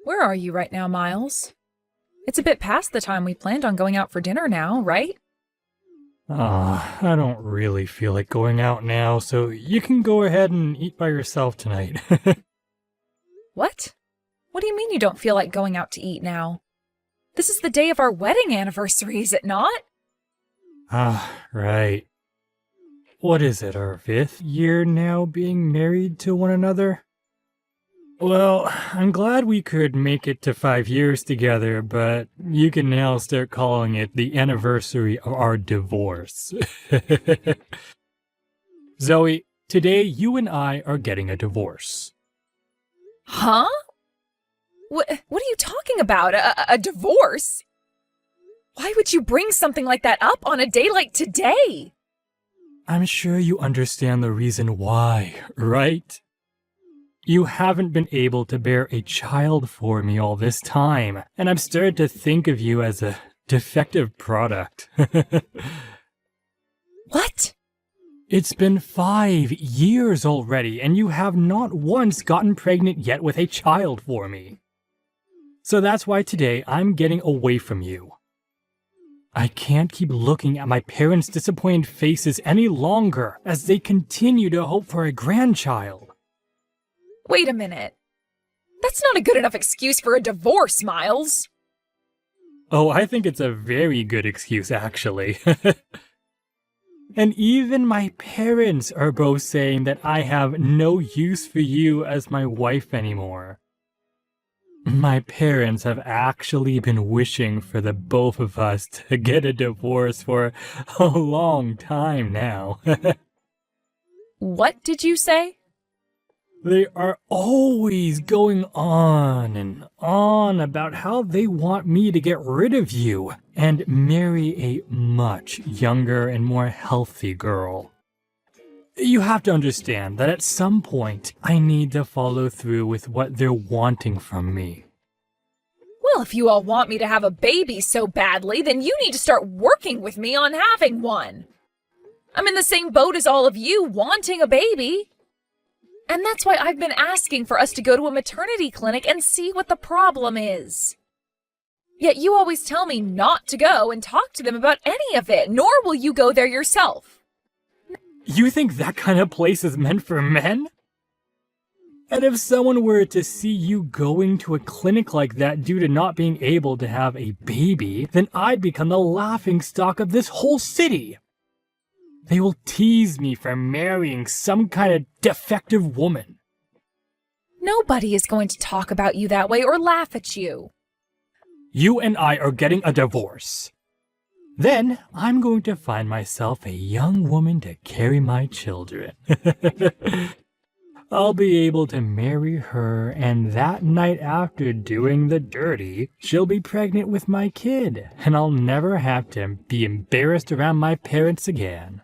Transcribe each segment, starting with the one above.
Where are you right now, Miles? It's a bit past the time we planned on going out for dinner now, right? I don't really feel like going out now, so you can go ahead and eat by yourself tonight. What? What do you mean you don't feel like going out to eat now? This is the day of our wedding anniversary, is it not? Right. What is it, our 5th year now being married to one another? Well, I'm glad we could make it to 5 years together, but you can now start calling it the anniversary of our divorce. Zoe, today you and I are getting a divorce. Huh? What are you talking about? A divorce? Why would you bring something like that up on a day like today? I'm sure you understand the reason why, right? You haven't been able to bear a child for me all this time, and I've started to think of you as a defective product. What? It's been 5 years already, and you have not once gotten pregnant yet with a child for me. So that's why today I'm getting away from you. I can't keep looking at my parents' disappointed faces any longer as they continue to hope for a grandchild. Wait a minute. That's not a good enough excuse for a divorce, Miles. Oh, I think it's a very good excuse, actually. And even my parents are both saying that I have no use for you as my wife anymore. My parents have actually been wishing for the both of us to get a divorce for a long time now. What did you say? They are always going on and on about how they want me to get rid of you and marry a much younger and more healthy girl. You have to understand that at some point, I need to follow through with what they're wanting from me. Well, if you all want me to have a baby so badly, then you need to start working with me on having one. I'm in the same boat as all of you, wanting a baby. And that's why I've been asking for us to go to a maternity clinic and see what the problem is. Yet you always tell me not to go and talk to them about any of it, nor will you go there yourself. You think that kind of place is meant for men? And if someone were to see you going to a clinic like that due to not being able to have a baby, then I'd become the laughingstock of this whole city. They will tease me for marrying some kind of defective woman. Nobody is going to talk about you that way or laugh at you. You and I are getting a divorce. Then I'm going to find myself a young woman to carry my children. I'll be able to marry her, and that night after doing the dirty, she'll be pregnant with my kid, and I'll never have to be embarrassed around my parents again.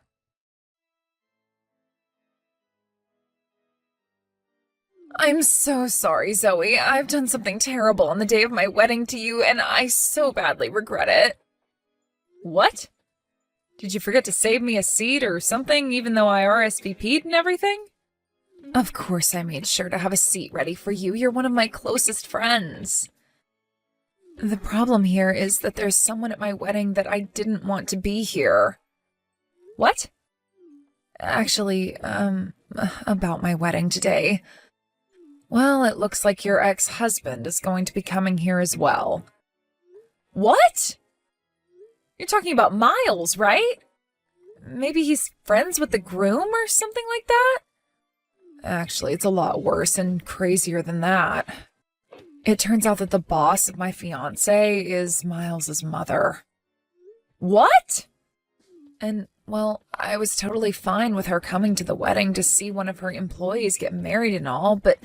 I'm so sorry, Zoe. I've done something terrible on the day of my wedding to you, and I so badly regret it. What? Did you forget to save me a seat or something, even though I RSVP'd and everything? Of course I made sure to have a seat ready for you. You're one of my closest friends. The problem here is that there's someone at my wedding that I didn't want to be here. What? Actually, about my wedding today. Well, it looks like your ex-husband is going to be coming here as well. What? You're talking about Miles, right? Maybe he's friends with the groom or something like that? Actually, it's a lot worse and crazier than that. It turns out that the boss of my fiancé is Miles's mother. What? And, well, I was totally fine with her coming to the wedding to see one of her employees get married and all, but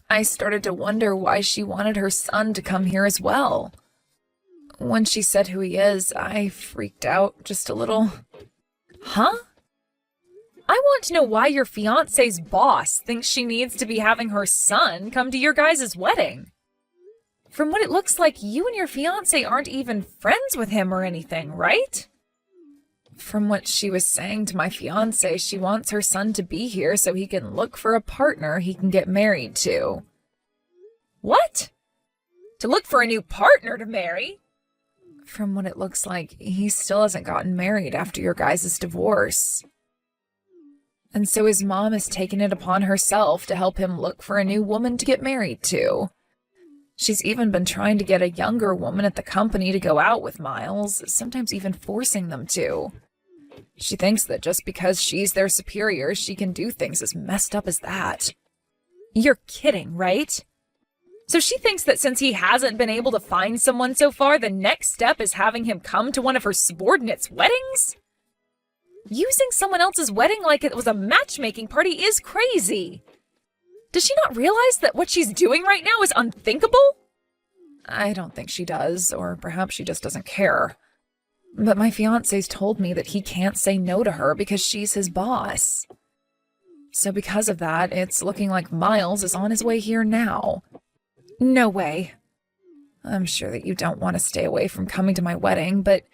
I started to wonder why she wanted her son to come here as well. When she said who he is, I freaked out just a little. Huh? I want to know why your fiancé's boss thinks she needs to be having her son come to your guys' wedding. From what it looks like, you and your fiancé aren't even friends with him or anything, right? From what she was saying to my fiancé, she wants her son to be here so he can look for a partner he can get married to. What? To look for a new partner to marry? From what it looks like, he still hasn't gotten married after your guys' divorce. And so his mom has taken it upon herself to help him look for a new woman to get married to. She's even been trying to get a younger woman at the company to go out with Miles, sometimes even forcing them to. She thinks that just because she's their superior, she can do things as messed up as that. You're kidding, right? So she thinks that since he hasn't been able to find someone so far, the next step is having him come to one of her subordinates' weddings? Using someone else's wedding like it was a matchmaking party is crazy. Does she not realize that what she's doing right now is unthinkable? I don't think she does, or perhaps she just doesn't care. But my fiancé's told me that he can't say no to her because she's his boss. So because of that, it's looking like Miles is on his way here now. No way. I'm sure that you don't want to stay away from coming to my wedding, but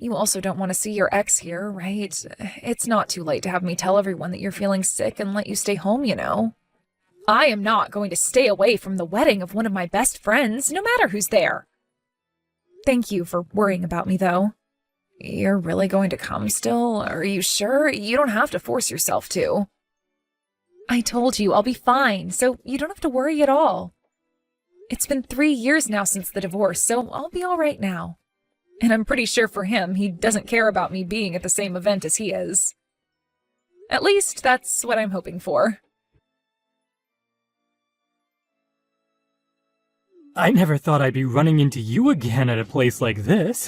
you also don't want to see your ex here, right? It's not too late to have me tell everyone that you're feeling sick and let you stay home, you know. I am not going to stay away from the wedding of one of my best friends, no matter who's there. Thank you for worrying about me, though. You're really going to come still? Are you sure? You don't have to force yourself to. I told you I'll be fine, so you don't have to worry at all. It's been 3 years now since the divorce, so I'll be all right now. And I'm pretty sure for him, he doesn't care about me being at the same event as he is. At least, that's what I'm hoping for. I never thought I'd be running into you again at a place like this.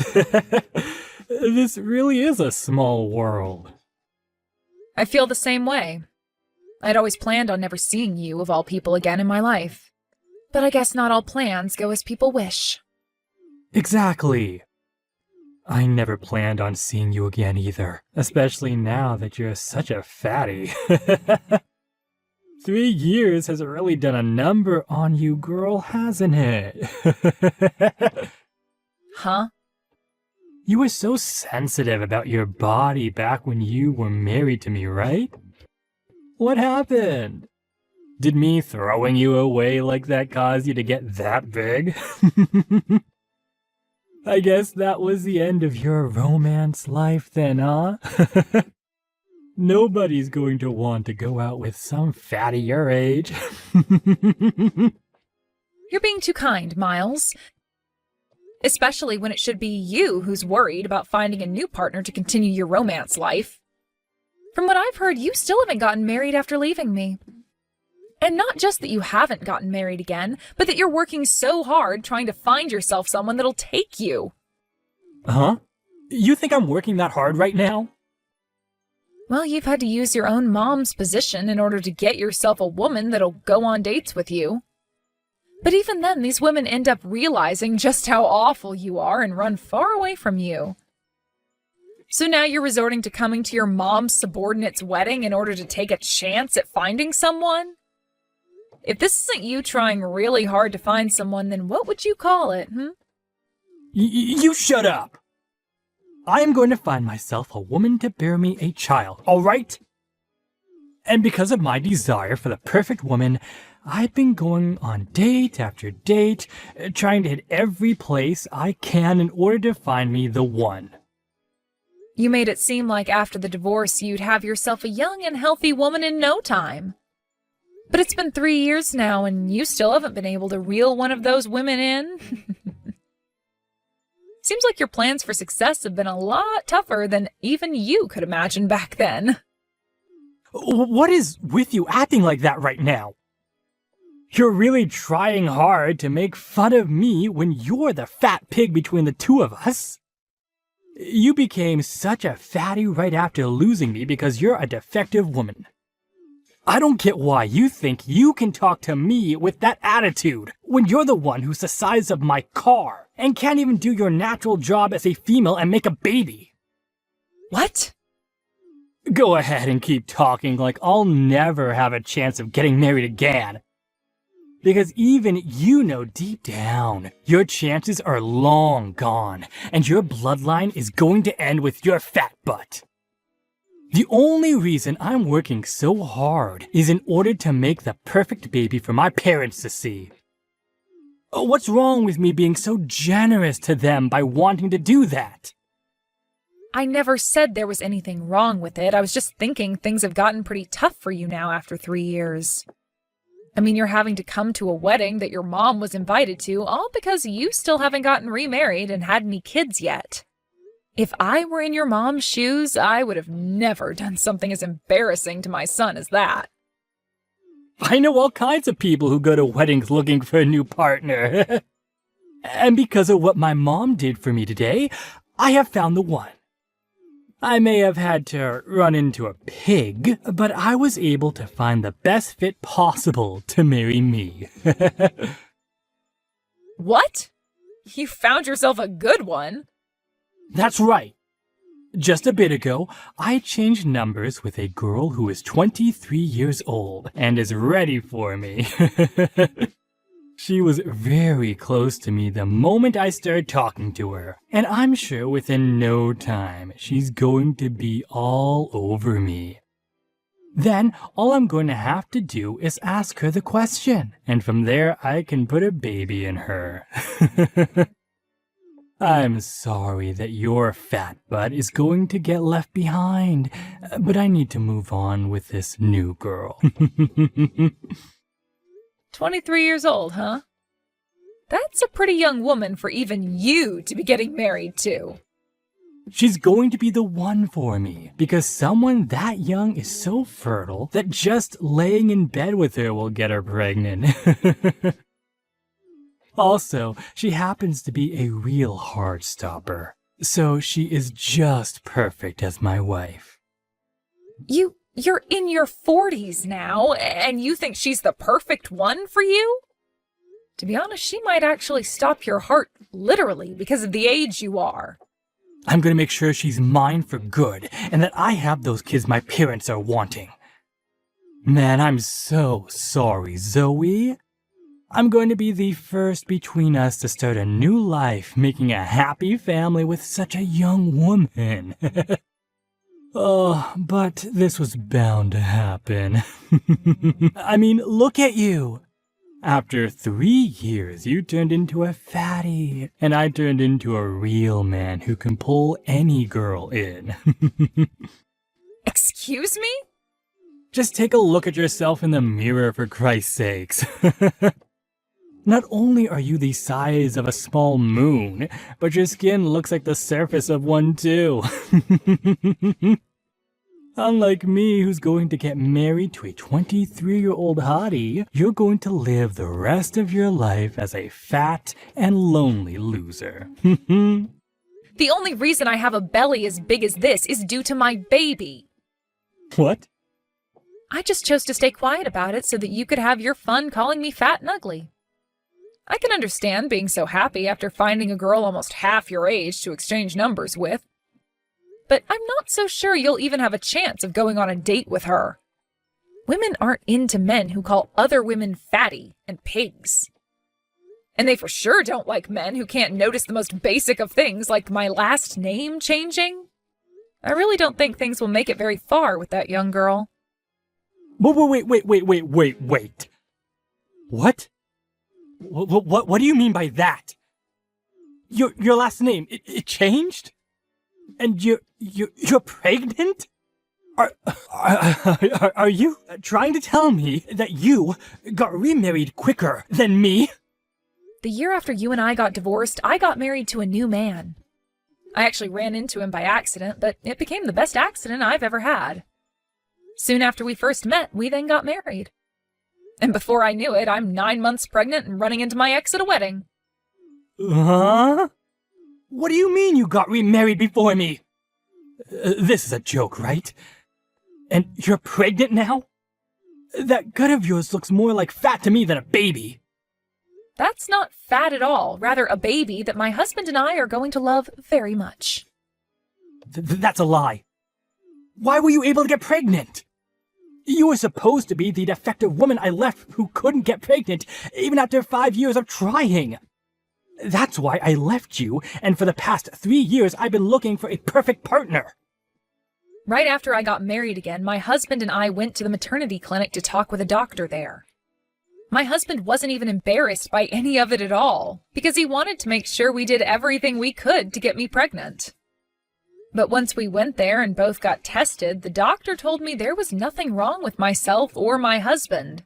This really is a small world. I feel the same way. I'd always planned on never seeing you, of all people, again in my life. But I guess not all plans go as people wish. Exactly. I never planned on seeing you again either, especially now that you're such a fatty. 3 years has really done a number on you, girl, hasn't it? Huh? You were so sensitive about your body back when you were married to me, right? What happened? Did me throwing you away like that cause you to get that big? I guess that was the end of your romance life then, huh? Nobody's going to want to go out with some fatty your age. You're being too kind, Miles. Especially when it should be you who's worried about finding a new partner to continue your romance life. From what I've heard, you still haven't gotten married after leaving me. And not just that you haven't gotten married again, but that you're working so hard trying to find yourself someone that'll take you. Huh? You think I'm working that hard right now? Well, you've had to use your own mom's position in order to get yourself a woman that'll go on dates with you. But even then, these women end up realizing just how awful you are and run far away from you. So now you're resorting to coming to your mom's subordinate's wedding in order to take a chance at finding someone? If this isn't you trying really hard to find someone, then what would you call it, You shut up! I am going to find myself a woman to bear me a child, alright? And because of my desire for the perfect woman, I've been going on date after date, trying to hit every place I can in order to find me the one. You made it seem like after the divorce you'd have yourself a young and healthy woman in no time. But it's been 3 years now, and you still haven't been able to reel one of those women in. Seems like your plans for success have been a lot tougher than even you could imagine back then. What is with you acting like that right now? You're really trying hard to make fun of me when you're the fat pig between the two of us. You became such a fatty right after losing me because you're a defective woman. I don't get why you think you can talk to me with that attitude when you're the one who's the size of my car and can't even do your natural job as a female and make a baby. What? Go ahead and keep talking like I'll never have a chance of getting married again. Because even you know deep down, your chances are long gone, and your bloodline is going to end with your fat butt. The only reason I'm working so hard is in order to make the perfect baby for my parents to see. What's wrong with me being so generous to them by wanting to do that? I never said there was anything wrong with it. I was just thinking things have gotten pretty tough for you now after 3 years. I mean, you're having to come to a wedding that your mom was invited to, all because you still haven't gotten remarried and had any kids yet. If I were in your mom's shoes, I would have never done something as embarrassing to my son as that. I know all kinds of people who go to weddings looking for a new partner. And because of what my mom did for me today, I have found the one. I may have had to run into a pig, but I was able to find the best fit possible to marry me. What? You found yourself a good one? That's right. Just a bit ago, I changed numbers with a girl who is 23 years old and is ready for me. She was very close to me the moment I started talking to her, and I'm sure within no time she's going to be all over me. Then all I'm going to have to do is ask her the question, and from there I can put a baby in her. I'm sorry that your fat butt is going to get left behind, but I need to move on with this new girl. 23 years old, huh? That's a pretty young woman for even you to be getting married to. She's going to be the one for me, because someone that young is so fertile that just laying in bed with her will get her pregnant. Also, she happens to be a real heart stopper, so she is just perfect as my wife. You're in your 40s now, and you think she's the perfect one for you? To be honest, she might actually stop your heart, literally, because of the age you are. I'm gonna make sure she's mine for good, and that I have those kids my parents are wanting. Man, I'm so sorry, Zoe. I'm going to be the first between us to start a new life, making a happy family with such a young woman. Oh, but this was bound to happen. I mean, look at you. After 3 years, you turned into a fatty, and I turned into a real man who can pull any girl in. Excuse me? Just take a look at yourself in the mirror, for Christ's sakes. Not only are you the size of a small moon, but your skin looks like the surface of one too. Unlike me, who's going to get married to a 23-year-old hottie, you're going to live the rest of your life as a fat and lonely loser. The only reason I have a belly as big as this is due to my baby. What? I just chose to stay quiet about it so that you could have your fun calling me fat and ugly. I can understand being so happy after finding a girl almost half your age to exchange numbers with. But I'm not so sure you'll even have a chance of going on a date with her. Women aren't into men who call other women fatty and pigs. And they for sure don't like men who can't notice the most basic of things, like my last name changing. I really don't think things will make it very far with that young girl. Wait. What? What do you mean by that? Your last name, it changed? And you're pregnant? Are you trying to tell me that you got remarried quicker than me? The year after you and I got divorced, I got married to a new man. I actually ran into him by accident, but it became the best accident I've ever had. Soon after we first met, we then got married. And before I knew it, I'm 9 months pregnant and running into my ex at a wedding. Huh? What do you mean you got remarried before me? This is a joke, right? And you're pregnant now? That gut of yours looks more like fat to me than a baby. That's not fat at all, rather a baby that my husband and I are going to love very much. That's a lie. Why were you able to get pregnant? You were supposed to be the defective woman I left who couldn't get pregnant, even after 5 years of trying. That's why I left you, and for the past 3 years I've been looking for a perfect partner. Right after I got married again, my husband and I went to the maternity clinic to talk with a doctor there. My husband wasn't even embarrassed by any of it at all, because he wanted to make sure we did everything we could to get me pregnant. But once we went there and both got tested, the doctor told me there was nothing wrong with myself or my husband.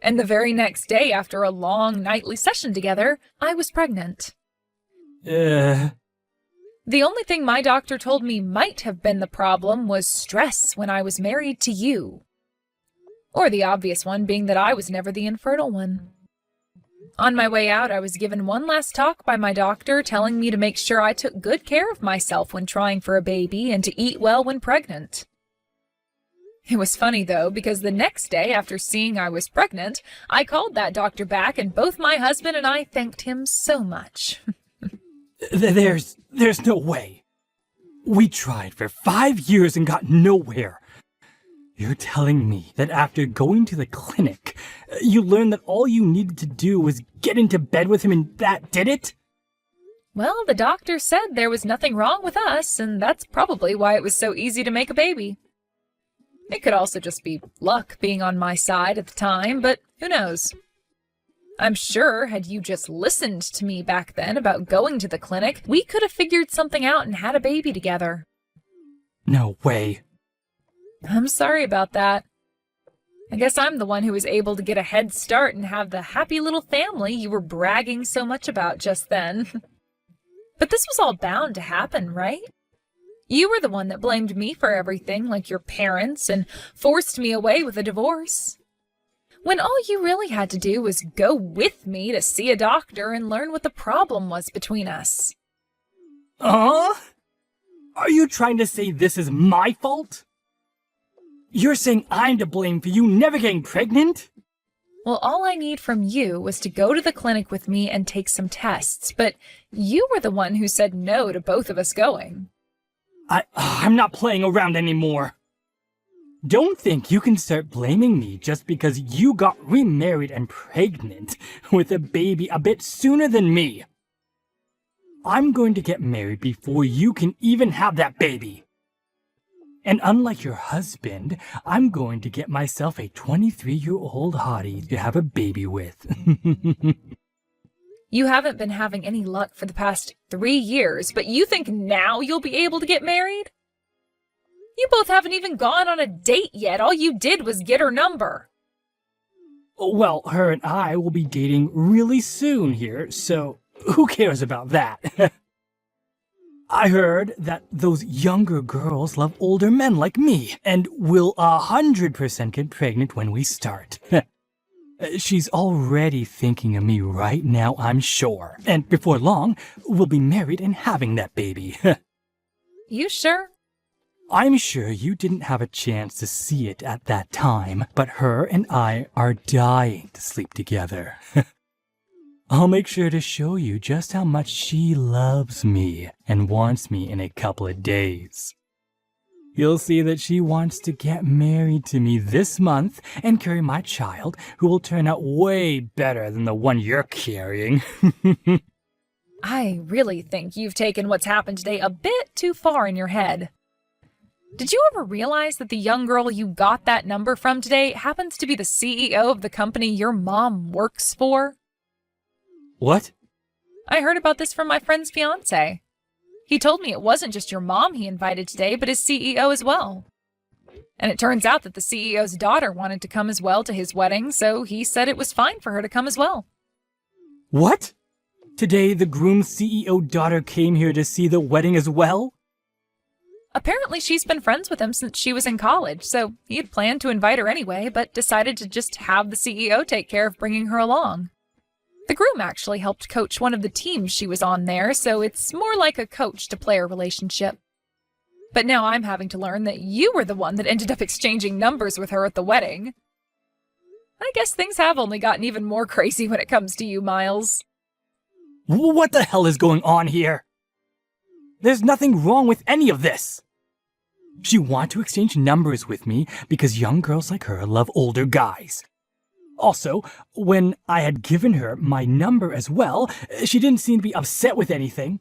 And the very next day, after a long nightly session together, I was pregnant. The only thing my doctor told me might have been the problem was stress when I was married to you. Or the obvious one being that I was never the infertile one. On my way out, I was given one last talk by my doctor telling me to make sure I took good care of myself when trying for a baby and to eat well when pregnant. It was funny, though, because the next day after seeing I was pregnant, I called that doctor back and both my husband and I thanked him so much. There's no way. We tried for 5 years and got nowhere. You're telling me that after going to the clinic, you learned that all you needed to do was get into bed with him and that did it? Well, the doctor said there was nothing wrong with us, and that's probably why it was so easy to make a baby. It could also just be luck being on my side at the time, but who knows? I'm sure had you just listened to me back then about going to the clinic, we could have figured something out and had a baby together. No way. I'm sorry about that. I guess I'm the one who was able to get a head start and have the happy little family you were bragging so much about just then. But this was all bound to happen, right? You were the one that blamed me for everything, like your parents, and forced me away with a divorce. When all you really had to do was go with me to see a doctor and learn what the problem was between us. Are you trying to say this is my fault? You're saying I'm to blame for you never getting pregnant? Well, all I need from you was to go to the clinic with me and take some tests, but you were the one who said no to both of us going. I'm not playing around anymore. Don't think you can start blaming me just because you got remarried and pregnant with a baby a bit sooner than me. I'm going to get married before you can even have that baby. And unlike your husband, I'm going to get myself a 23-year-old hottie to have a baby with. You haven't been having any luck for the past 3 years, but you think now you'll be able to get married? You both haven't even gone on a date yet. All you did was get her number. Well, her and I will be dating really soon here, so who cares about that? I heard that those younger girls love older men like me, and will 100% get pregnant when we start. She's already thinking of me right now, I'm sure. And before long, we'll be married and having that baby. You sure? I'm sure you didn't have a chance to see it at that time, but her and I are dying to sleep together. I'll make sure to show you just how much she loves me and wants me in a couple of days. You'll see that she wants to get married to me this month and carry my child, who will turn out way better than the one you're carrying. I really think you've taken what's happened today a bit too far in your head. Did you ever realize that the young girl you got that number from today happens to be the CEO of the company your mom works for? What? I heard about this from my friend's fiancé. He told me it wasn't just your mom he invited today, but his CEO as well. And it turns out that the CEO's daughter wanted to come as well to his wedding, so he said it was fine for her to come as well. What? Today the groom's CEO daughter came here to see the wedding as well? Apparently she's been friends with him since she was in college, so he had planned to invite her anyway, but decided to just have the CEO take care of bringing her along. The groom actually helped coach one of the teams she was on there, so it's more like a coach-to-player relationship. But now I'm having to learn that you were the one that ended up exchanging numbers with her at the wedding. I guess things have only gotten even more crazy when it comes to you, Miles. What the hell is going on here? There's nothing wrong with any of this. She wanted to exchange numbers with me because young girls like her love older guys. Also, when I had given her my number as well, she didn't seem to be upset with anything.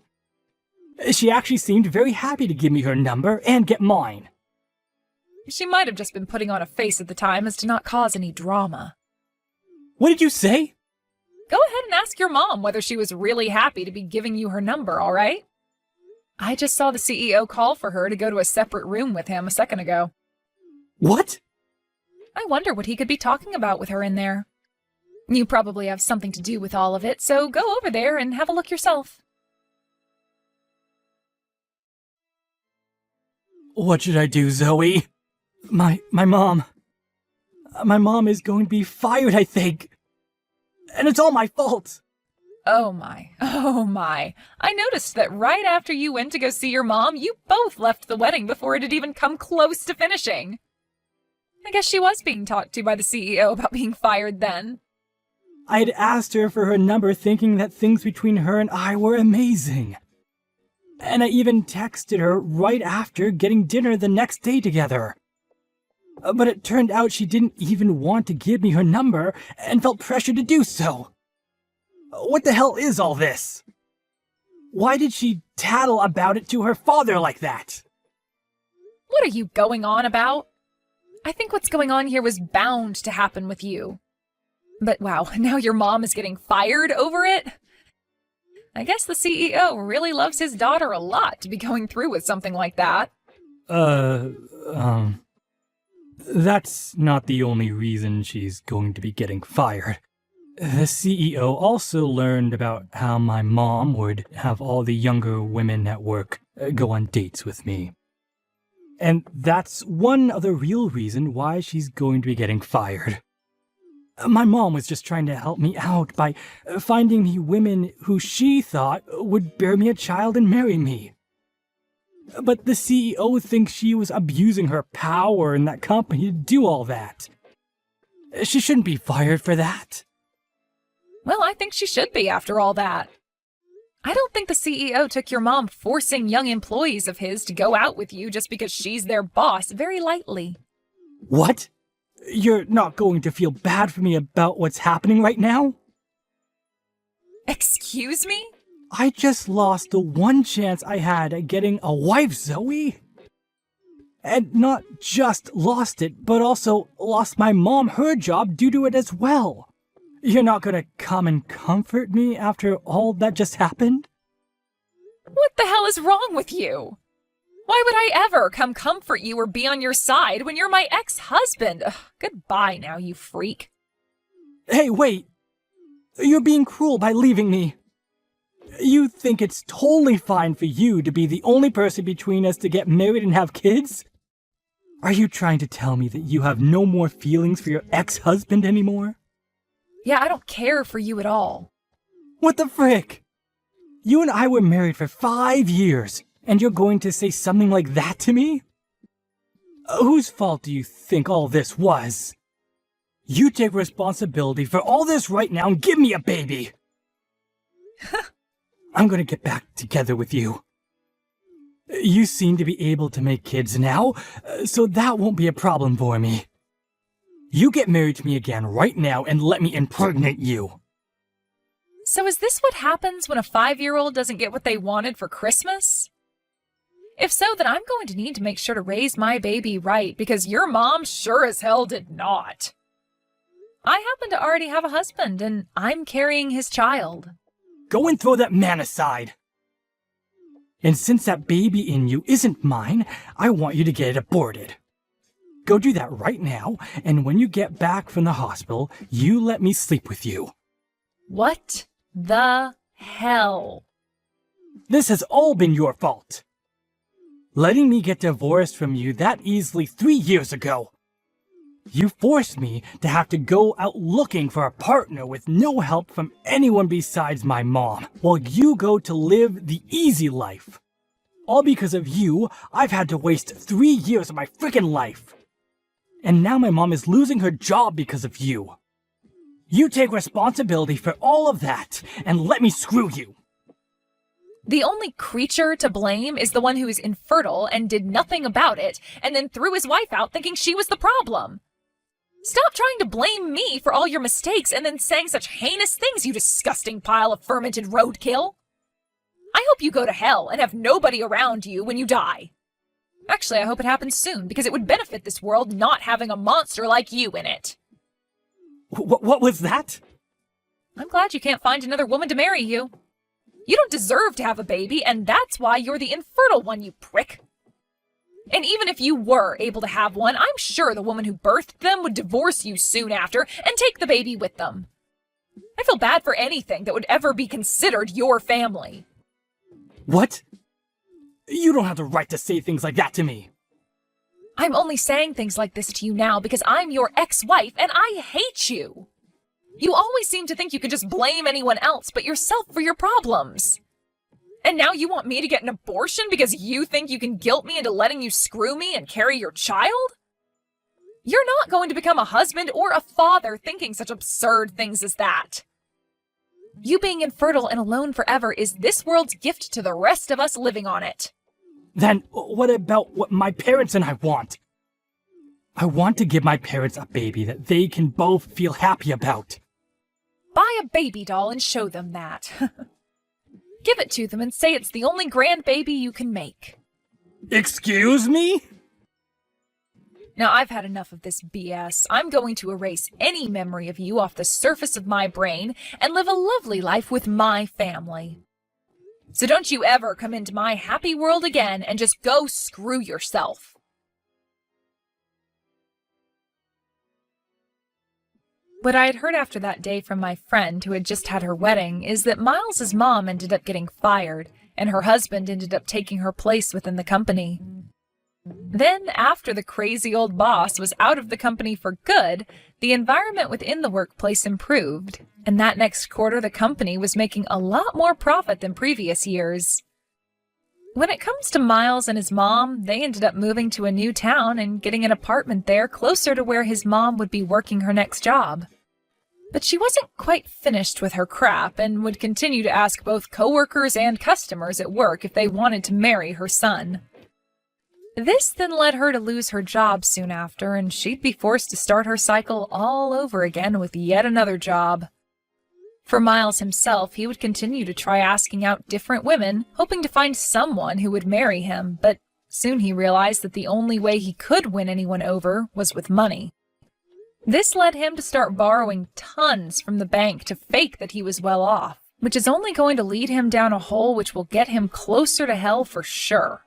She actually seemed very happy to give me her number and get mine. She might have just been putting on a face at the time as to not cause any drama. What did you say? Go ahead and ask your mom whether she was really happy to be giving you her number, all right? I just saw the CEO call for her to go to a separate room with him a second ago. What? I wonder what he could be talking about with her in there. You probably have something to do with all of it, so go over there and have a look yourself. What should I do, Zoe? My mom. My mom is going to be fired, I think. And it's all my fault. Oh my. I noticed that right after you went to go see your mom, you both left the wedding before it had even come close to finishing. I guess she was being talked to by the CEO about being fired then. I had asked her for her number thinking that things between her and I were amazing. And I even texted her right after getting dinner the next day together. But it turned out she didn't even want to give me her number and felt pressured to do so. What the hell is all this? Why did she tattle about it to her father like that? What are you going on about? I think what's going on here was bound to happen with you. But wow, now your mom is getting fired over it? I guess the CEO really loves his daughter a lot to be going through with something like that. That's not the only reason she's going to be getting fired. The CEO also learned about how my mom would have all the younger women at work go on dates with me. And that's one other real reason why she's going to be getting fired. My mom was just trying to help me out by finding me women who she thought would bear me a child and marry me. But the CEO thinks she was abusing her power in that company to do all that. She shouldn't be fired for that. Well, I think she should be after all that. I don't think the CEO took your mom forcing young employees of his to go out with you just because she's their boss very lightly. What? You're not going to feel bad for me about what's happening right now? Excuse me? I just lost the one chance I had at getting a wife, Zoe. And not just lost it, but also lost my mom her job due to it as well. You're not gonna come and comfort me after all that just happened? What the hell is wrong with you? Why would I ever come comfort you or be on your side when you're my ex-husband? Ugh, goodbye now, you freak. Hey, wait! You're being cruel by leaving me. You think it's totally fine for you to be the only person between us to get married and have kids? Are you trying to tell me that you have no more feelings for your ex-husband anymore? Yeah, I don't care for you at all. What the frick? You and I were married for 5 years, and you're going to say something like that to me? Whose fault do you think all this was? You take responsibility for all this right now and give me a baby! I'm gonna get back together with you. You seem to be able to make kids now, so that won't be a problem for me. You get married to me again right now and let me impregnate you. So is this what happens when a 5-year-old doesn't get what they wanted for Christmas? If so, then I'm going to need to make sure to raise my baby right, because your mom sure as hell did not. I happen to already have a husband, and I'm carrying his child. Go and throw that man aside. And since that baby in you isn't mine, I want you to get it aborted. Go do that right now, and when you get back from the hospital, you let me sleep with you. What the hell? This has all been your fault. Letting me get divorced from you that easily 3 years ago. You forced me to have to go out looking for a partner with no help from anyone besides my mom, while you go to live the easy life. All because of you, I've had to waste 3 years of my frickin' life. And now my mom is losing her job because of you. You take responsibility for all of that, and let me screw you. The only creature to blame is the one who is infertile and did nothing about it, and then threw his wife out thinking she was the problem. Stop trying to blame me for all your mistakes and then saying such heinous things, you disgusting pile of fermented roadkill. I hope you go to hell and have nobody around you when you die. Actually, I hope it happens soon, because it would benefit this world not having a monster like you in it. What was that? I'm glad you can't find another woman to marry you. You don't deserve to have a baby, and that's why you're the infertile one, you prick. And even if you were able to have one, I'm sure the woman who birthed them would divorce you soon after and take the baby with them. I feel bad for anything that would ever be considered your family. What? You don't have the right to say things like that to me. I'm only saying things like this to you now because I'm your ex-wife and I hate you. You always seem to think you can just blame anyone else but yourself for your problems. And now you want me to get an abortion because you think you can guilt me into letting you screw me and carry your child? You're not going to become a husband or a father thinking such absurd things as that. You being infertile and alone forever is this world's gift to the rest of us living on it. Then what about what my parents and I want? I want to give my parents a baby that they can both feel happy about. Buy a baby doll and show them that. Give it to them and say it's the only grandbaby you can make. Excuse me? Now, I've had enough of this BS. I'm going to erase any memory of you off the surface of my brain and live a lovely life with my family. So don't you ever come into my happy world again and just go screw yourself. What I had heard after that day from my friend who had just had her wedding is that Miles's mom ended up getting fired, and her husband ended up taking her place within the company. Then, after the crazy old boss was out of the company for good, the environment within the workplace improved, and that next quarter the company was making a lot more profit than previous years. When it comes to Miles and his mom, they ended up moving to a new town and getting an apartment there closer to where his mom would be working her next job. But she wasn't quite finished with her crap and would continue to ask both coworkers and customers at work if they wanted to marry her son. This then led her to lose her job soon after, and she'd be forced to start her cycle all over again with yet another job. For Miles himself, he would continue to try asking out different women, hoping to find someone who would marry him, but soon he realized that the only way he could win anyone over was with money. This led him to start borrowing tons from the bank to fake that he was well off, which is only going to lead him down a hole which will get him closer to hell for sure.